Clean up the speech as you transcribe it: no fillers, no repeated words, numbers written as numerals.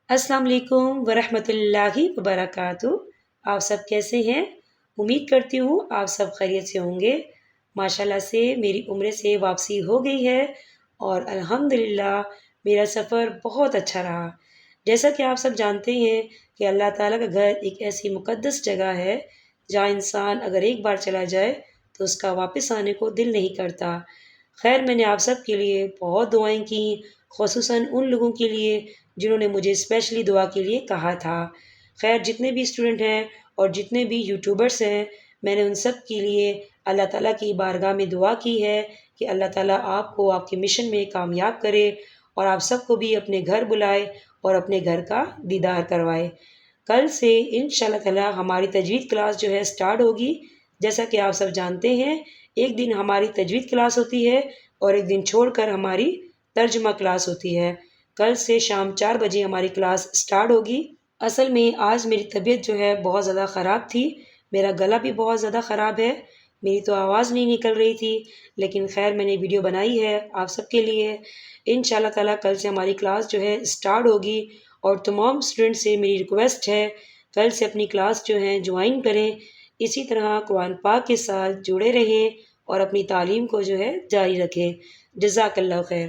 السلام علیکم ورحمۃ اللہ وبرکاتہ۔ آپ سب کیسے ہیں؟ امید کرتی ہوں آپ سب خیریت سے ہوں گے۔ ماشاءاللہ سے میری عمرے سے واپسی ہو گئی ہے اور الحمدللہ میرا سفر بہت اچھا رہا۔ جیسا کہ آپ سب جانتے ہیں کہ اللہ تعالیٰ کا گھر ایک ایسی مقدس جگہ ہے جہاں انسان اگر ایک بار چلا جائے تو اس کا واپس آنے کو دل نہیں کرتا۔ خیر، میں نے آپ سب کے لیے بہت دعائیں کی، خصوصاً ان لوگوں کے لیے جنہوں نے مجھے اسپیشلی دعا کے لیے کہا تھا۔ خیر، جتنے بھی اسٹوڈنٹ ہیں اور جتنے بھی یوٹیوبرس ہیں، میں نے ان سب کے لیے اللہ تعالیٰ کی بارگاہ میں دعا کی ہے کہ اللہ تعالیٰ آپ کو آپ کے مشن میں کامیاب کرے اور آپ سب کو بھی اپنے گھر بلائے اور اپنے گھر کا دیدار کروائے۔ کل سے انشاءاللہ تعالیٰ ہماری تجوید کلاس جو ہے سٹارٹ ہوگی۔ جیسا کہ آپ سب جانتے ہیں، ایک دن ہماری تجوید کلاس ہوتی ہے اور ایک دن چھوڑ کر ہماری ترجمہ کلاس ہوتی ہے۔ کل سے شام 4 بجے ہماری کلاس سٹارٹ ہوگی۔ اصل میں آج میری طبیعت جو ہے بہت زیادہ خراب تھی، میرا گلا بھی بہت زیادہ خراب ہے، میری تو آواز نہیں نکل رہی تھی، لیکن خیر میں نے ویڈیو بنائی ہے آپ سب کے لیے۔ انشاءاللہ تعالیٰ کل سے ہماری کلاس جو ہے سٹارٹ ہوگی اور تمام اسٹوڈنٹ سے میری ریکویسٹ ہے کل سے اپنی کلاس جو ہے جوائن کریں، اسی طرح قرآن پاک کے ساتھ جڑے رہیں اور اپنی تعلیم کو جو ہے جاری رکھیں۔ جزاک اللہ خیر۔